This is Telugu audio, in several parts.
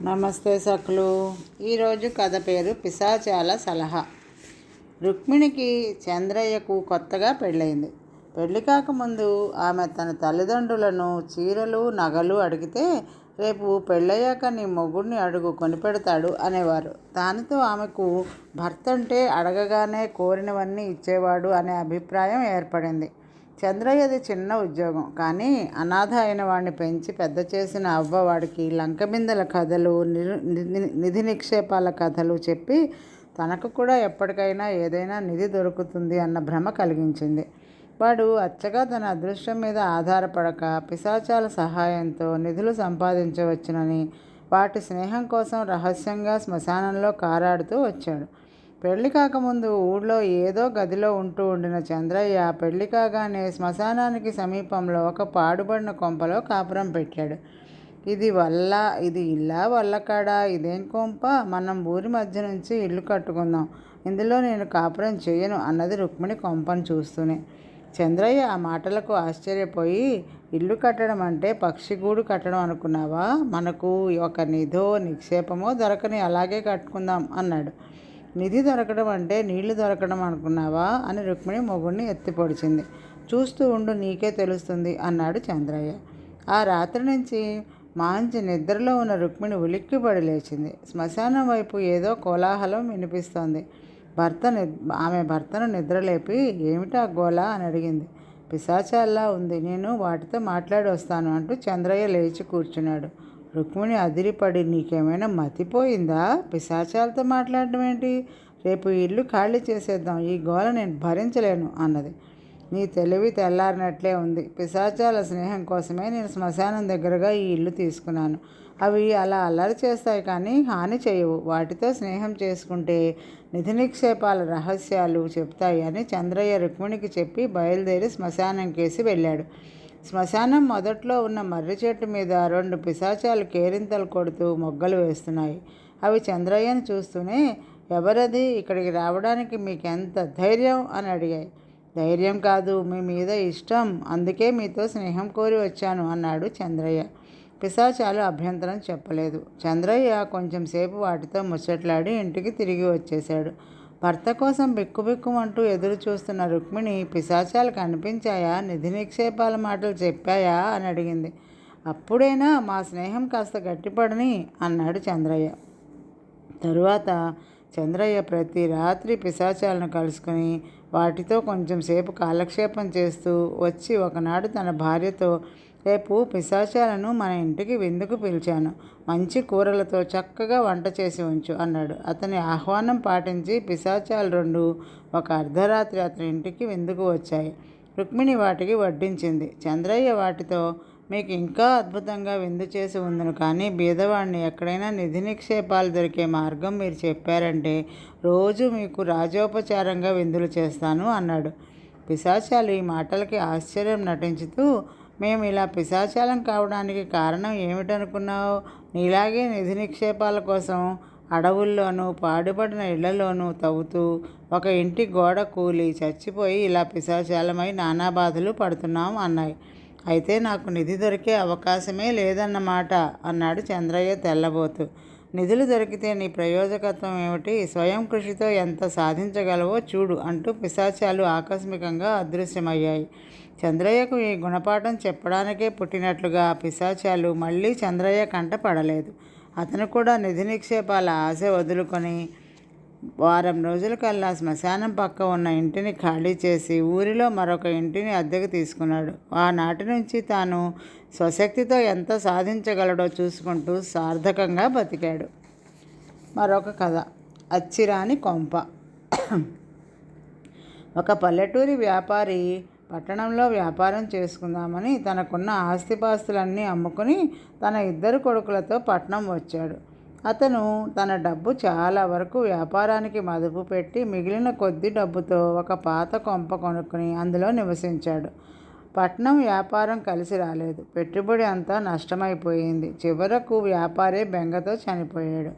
నమస్తే సఖులు. ఈరోజు కథ పేరు పిశాచాల సలహా. రుక్మిణికి చంద్రయ్యకు కొత్తగా పెళ్ళయింది. పెళ్లి కాకముందు ఆమె తన తల్లిదండ్రులను చీరలు నగలు అడిగితే, రేపు పెళ్ళయ్యాక నీ మొగుడిని అడుగు కొనిపెడతాడు అనేవారు. దానితో ఆమెకు భర్త అంటే అడగగానే కోరినవన్నీ ఇచ్చేవాడు అనే అభిప్రాయం ఏర్పడింది. చంద్రయ్యది చిన్న ఉద్యోగం, కానీ అనాథ అయిన వాడిని పెంచి పెద్ద చేసిన అవ్వ వాడికి లంకబిందెల కథలు, నిధి నిక్షేపాల కథలు చెప్పి తనకు కూడా ఎప్పటికైనా ఏదైనా నిధి దొరుకుతుంది అన్న భ్రమ కలిగించింది. వాడు అచ్చగా తన అదృష్టం మీద ఆధారపడక పిశాచాల సహాయంతో నిధులు సంపాదించవచ్చునని, వాటి స్నేహం కోసం రహస్యంగా శ్మశానంలో కారాడుతూ వచ్చాడు. పెళ్లి కాకముందు ఊళ్ళో ఏదో గదిలో ఉండిన చంద్రయ్య పెళ్లి కాగానే శ్మశానానికి సమీపంలో ఒక పాడుబడిన కొంపలో కాపురం పెట్టాడు. ఇది ఇల్లా వల్లకాడా, ఇదేం కొంప, మనం ఊరి మధ్య నుంచి ఇల్లు కట్టుకుందాం, ఇందులో నేను కాపురం చేయను అన్నది రుక్మిణి కొంపను చూస్తూనే. చంద్రయ్య ఆ మాటలకు ఆశ్చర్యపోయి, ఇల్లు కట్టడం అంటే పక్షిగూడు కట్టడం అనుకున్నావా? మనకు ఒక నిధో నిక్షేపమో దొరకని అలాగే కట్టుకుందాం అన్నాడు. నిధి దొరకడం అంటే నీళ్లు దొరకడం అనుకున్నావా అని రుక్మిణి మొగుడిని ఎత్తిపొడిచింది. చూస్తూ ఉండు, నీకే తెలుస్తుంది అన్నాడు చంద్రయ్య. ఆ రాత్రి నుంచి మంచి నిద్రలో ఉన్న రుక్మిణి ఉలిక్కిపడి లేచింది. శ్మశానం వైపు ఏదో కోలాహలం వినిపిస్తోంది. ఆమె భర్తను నిద్రలేపి, ఏమిటా గోలా అని అడిగింది. పిశాచాల్లా ఉంది, నేను వాటితో మాట్లాడి వస్తాను అంటూ చంద్రయ్య లేచి కూర్చున్నాడు. రుక్మిణి అదిరిపడి, నీకేమైనా మతిపోయిందా? పిశాచాలతో మాట్లాడడం ఏంటి? రేపు ఇల్లు ఖాళీ చేసేద్దాం, ఈ గోల నేను భరించలేను అన్నది. నీ తెలివి తెల్లారినట్లే ఉంది. పిశాచాల స్నేహం కోసమే నేను శ్మశానం దగ్గరగా ఈ ఇల్లు తీసుకున్నాను. అవి అలా అల్లరి చేస్తాయి కానీ హాని చేయవు. వాటితో స్నేహం చేసుకుంటే నిధి నిక్షేపాల రహస్యాలు చెప్తాయి అని చంద్రయ్య రుక్మిణికి చెప్పి బయలుదేరి శ్మశానం కేసి వెళ్ళాడు. శ్మశానం మొదట్లో ఉన్న మర్రి చెట్టు మీద 2 పిశాచాలు కేరింతలు కొడుతూ మొగ్గలు వేస్తున్నాయి. అవి చంద్రయ్యను చూస్తూనే, ఎవరది, ఇక్కడికి రావడానికి మీకెంత ధైర్యం అని అడిగాయి. ధైర్యం కాదు, మీ మీద ఇష్టం, అందుకే మీతో స్నేహం కోరి వచ్చాను అన్నాడు చంద్రయ్య. పిశాచాలు అభ్యంతరం చెప్పలేదు. చంద్రయ్య కొంచెం సేపు వాటితో ముచ్చట్లాడి ఇంటికి తిరిగి వచ్చేశాడు. భర్త కోసం బిక్కుబిక్కుమంటూ ఎదురు చూస్తున్న రుక్మిణి, పిశాచాలు కనిపించాయా, నిధి నిక్షేపాల మాటలు చెప్పాయా అని అడిగింది. అప్పుడైనా మా స్నేహం కాస్త గట్టిపడని అన్నాడు చంద్రయ్య. తరువాత చంద్రయ్య ప్రతి రాత్రి పిశాచాలను కలుసుకుని వాటితో కొంచెం సేపు కాలక్షేపం చేస్తూ వచ్చి ఒకనాడు తన భార్యతో, రేపు పిశాచాలను మన ఇంటికి విందుకు పిలిచాను, మంచి కూరలతో చక్కగా వంట చేసి ఉంచు అన్నాడు. అతని ఆహ్వానం పాటించి పిశాచాలు 2 ఒక అర్ధరాత్రి అతని ఇంటికి విందుకు వచ్చాయి. రుక్మిణి వాటికి వడ్డించింది. చంద్రయ్య వాటితో, మీకు ఇంకా అద్భుతంగా విందు చేసి ఉందును, కానీ బీదవాడిని, ఎక్కడైనా నిధి నిక్షేపాలు దొరికే మార్గం మీరు చెప్పారంటే రోజు మీకు రాజోపచారంగా విందులు చేస్తాను అన్నాడు. పిశాచాలు ఈ మాటలకి ఆశ్చర్యం నటించుతూ, మేము ఇలా పిశాచాలం కావడానికి కారణం ఏమిటనుకున్నావు? నీలాగే నిధి నిక్షేపాల కోసం అడవుల్లోనూ పాడుపడిన ఇళ్లలోనూ తవ్వుతూ ఒక ఇంటి గోడ కూలి చచ్చిపోయి ఇలా పిశాచాలమై నానా బాధలు పడుతున్నాం అన్నాయి. అయితే నాకు నిధి దొరికే అవకాశమే లేదన్నమాట అన్నాడు చంద్రయ్య తెల్లబోతూ. నిధులు దొరికితే నీ ప్రయోజకత్వం ఏమిటి? స్వయం కృషితో ఎంత సాధించగలవో చూడు అంటూ పిశాచాలు ఆకస్మికంగా అదృశ్యమయ్యాయి. చంద్రయ్యకు ఈ గుణపాఠం చెప్పడానికే పుట్టినట్లుగా పిశాచాలు మళ్ళీ చంద్రయ్య కంట పడలేదు. అతను కూడా నిధి నిక్షేపాల ఆశ వదులుకొని వారం రోజులకల్లా శ్మశానం పక్క ఉన్న ఇంటిని ఖాళీ చేసి ఊరిలో మరొక ఇంటిని అద్దెకు తీసుకున్నాడు. ఆనాటి నుంచి తాను స్వశక్తితో ఎంత సాధించగలడో చూసుకుంటూ సార్థకంగా బతికాడు. మరొక కథ, అచ్చిరాని కొంప. ఒక పల్లెటూరి వ్యాపారి పట్టణంలో వ్యాపారం చేసుకుందామని తనకున్న ఆస్తిపాస్తులన్నీ అమ్ముకుని తన 2 కొడుకులతో పట్నం వచ్చాడు. అతను తన డబ్బు చాలా వరకు వ్యాపారానికి మదుపు పెట్టి మిగిలిన కొద్ది డబ్బుతో ఒక పాత కొంప కొనుక్కుని అందులో నివసించాడు. పట్నం వ్యాపారం కలిసి రాలేదు. పెట్టుబడి అంతా నష్టమైపోయింది. చివరకు వ్యాపారి బెంగతో చనిపోయాడు.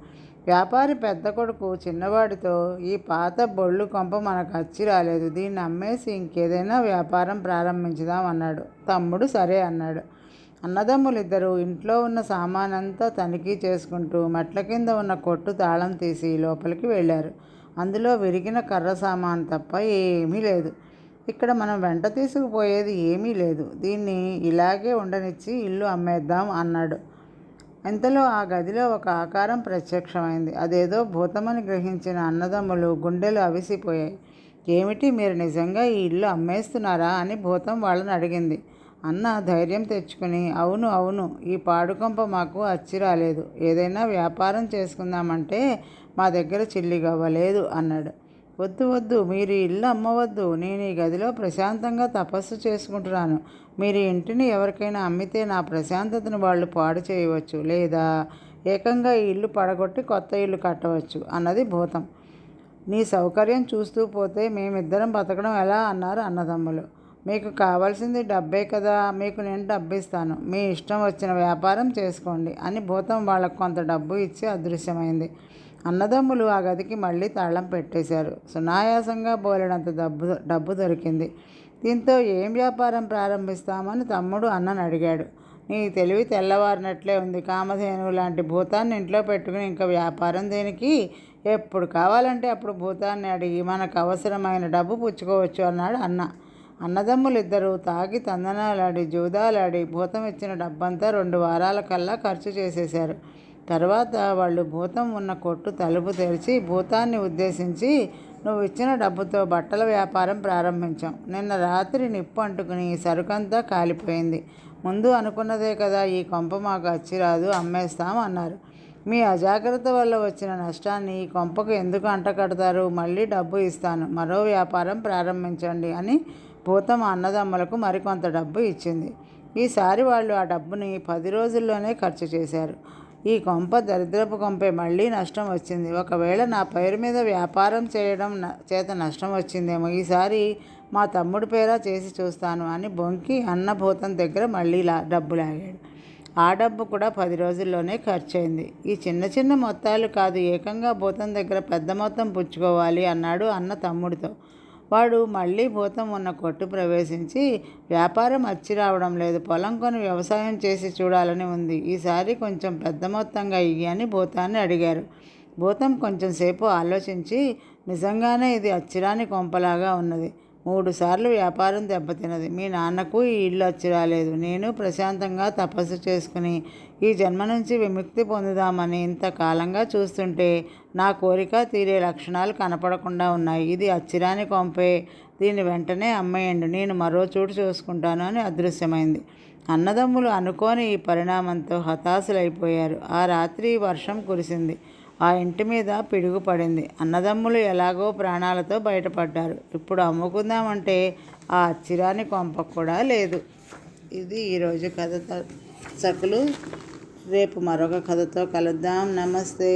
వ్యాపారి పెద్ద కొడుకు చిన్నవాడితో, ఈ పాత బొళ్ళు కొంప మనకు అచ్చి రాలేదు, దీన్ని అమ్మేసి ఇంకేదైనా వ్యాపారం ప్రారంభించుదాం అన్నాడు. తమ్ముడు సరే అన్నాడు. అన్నదమ్ములిద్దరూ ఇంట్లో ఉన్న సామానంతా తనిఖీ చేసుకుంటూ మెట్ల కింద ఉన్న కొట్టు తాళం తీసి లోపలికి వెళ్ళారు. అందులో విరిగిన కర్ర సామాను తప్ప ఏమీ లేదు. ఇక్కడ మనం వెంట తీసుకుపోయేది ఏమీ లేదు. దీన్ని ఇలాగే ఉండనిచ్చి ఇల్లు అమ్మేద్దాం అన్నాడు. ఇంతలో ఆ గదిలో ఒక ఆకారం ప్రత్యక్షమైంది. అదేదో భూతమని గ్రహించిన అన్నదమ్ములు గుండెలు అవిసిపోయాయి. ఏమిటి, మీరు నిజంగా ఈ ఇల్లు అమ్మేస్తున్నారా అని భూతం వాళ్ళని అడిగింది. అన్న ధైర్యం తెచ్చుకుని, అవును అవును, ఈ పాడుకొంప మాకు అచ్చి రాలేదు. ఏదైనా వ్యాపారం చేసుకుందామంటే మా దగ్గర చిల్లిగవ్వలేదు అన్నాడు. వద్దు వద్దు, మీరు ఇల్లు అమ్మవద్దు. నేను ఈ గదిలో ప్రశాంతంగా తపస్సు చేసుకుంటున్నాను. మీరు ఇంటిని ఎవరికైనా అమ్మితే నా ప్రశాంతతను వాళ్ళు పాడు చేయవచ్చు, లేదా ఏకంగా ఈ ఇల్లు పడగొట్టి కొత్త ఇల్లు కట్టవచ్చు అన్నది భూతం. నీ సౌకర్యం చూస్తూ పోతే మేమిద్దరం బతకడం ఎలా అన్నారు అన్నదమ్ములు. మీకు కావాల్సింది డబ్బే కదా, మీకు నేను డబ్బిస్తాను, మీ ఇష్టం వచ్చిన వ్యాపారం చేసుకోండి అని భూతం వాళ్ళకు కొంత డబ్బు ఇచ్చి అదృశ్యమైంది. అన్నదమ్ములు ఆ గదికి మళ్ళీ తాళం పెట్టేశారు. సునాయాసంగా బోలెడంత డబ్బు దొరికింది. దీంతో ఏం వ్యాపారం ప్రారంభిస్తామని తమ్ముడు అన్నను అడిగాడు. నీ తెలివి తెల్లవారినట్లే ఉంది. కామధేనువు లాంటి భూతాన్ని ఇంట్లో పెట్టుకుని ఇంకా వ్యాపారం దేనికి? ఎప్పుడు కావాలంటే అప్పుడు భూతాన్ని అడిగి మనకు అవసరమైన డబ్బు పుచ్చుకోవచ్చు అన్నాడు అన్న. అన్నదమ్ములిద్దరూ తాగి తందనాలాడి జూదాలాడి భూతం ఇచ్చిన డబ్బంతా 2 వారాల కల్లా ఖర్చు చేసేశారు. తర్వాత వాళ్ళు భూతం ఉన్న కొట్టు తలుపు తెరిచి భూతాన్ని ఉద్దేశించి, నువ్వు ఇచ్చిన డబ్బుతో బట్టల వ్యాపారం ప్రారంభించాం. నిన్న రాత్రి నిప్పు అంటుకుని సరుకంతా కాలిపోయింది. ముందు అనుకున్నదే కదా, ఈ కొంప మాకు అచ్చిరాదు, అమ్మేస్తాం అన్నారు. మీ అజాగ్రత్త వల్ల వచ్చిన నష్టాన్ని ఈ కొంపకు ఎందుకు అంటకడతారు? మళ్ళీ డబ్బు ఇస్తాను, మరో వ్యాపారం ప్రారంభించండి అని భూతం అన్నదమ్ములకు మరికొంత డబ్బు ఇచ్చింది. ఈసారి వాళ్ళు ఆ డబ్బుని 10 రోజుల్లోనే ఖర్చు చేశారు. ఈ కొంప దరిద్రపు కొంపే, మళ్ళీ నష్టం వచ్చింది. ఒకవేళ నా పేరు మీద వ్యాపారం చేయడం చేత నష్టం వచ్చిందేమో, ఈసారి మా తమ్ముడి పేరా చేసి చూస్తాను అని బొంకి అన్న భూతం దగ్గర మళ్ళీ డబ్బు లాగాడు. ఆ డబ్బు కూడా 10 రోజుల్లోనే ఖర్చయింది. ఈ చిన్న చిన్న మొత్తాలు కాదు, ఏకంగా భూతం దగ్గర పెద్ద మొత్తం పుచ్చుకోవాలి అన్నాడు అన్న తమ్ముడితో. వాడు మళ్ళీ భూతం ఉన్న కొట్టు ప్రవేశించి, వ్యాపారం అచ్చి రావడం లేదు, పొలం కొని వ్యవసాయం చేసి చూడాలని ఉంది, ఈసారి కొంచెం పెద్ద మొత్తంగా ఇయ్యి అని భూతాన్ని అడిగారు. భూతం కొంచెం సేపు ఆలోచించి, నిజంగానే ఇది అచ్చిరాని కొంపలాగా ఉన్నది. 3 సార్లు వ్యాపారం దెబ్బతిన్నది. మీ నాన్నకు ఈ ఇల్లు అచ్చి రాలేదు. నేను ప్రశాంతంగా తపస్సు చేసుకుని ఈ జన్మ నుంచి విముక్తి పొందుదామని ఇంతకాలంగా చూస్తుంటే నా కోరిక తీరే లక్షణాలు కనపడకుండా ఉన్నాయి. ఇది అచ్చిరాని కొంపే, దీన్ని వెంటనే అమ్మేయండి, నేను మరో చోటు చూసుకుంటాను అని అదృశ్యమైంది. అన్నదమ్ములు అనుకోని ఈ పరిణామంతో హతాశులైపోయారు. ఆ రాత్రి వర్షం కురిసింది. ఆ ఇంటి మీద పిడుగు పడింది. అన్నదమ్ములు ఎలాగో ప్రాణాలతో బయటపడ్డారు. ఇప్పుడు అమ్ముకుందామంటే ఆ అచ్చిరాని కొంప కూడా లేదు. ఇది ఈరోజు కథ సకులు. రేపు మరొక కథతో కలుద్దాం. నమస్తే.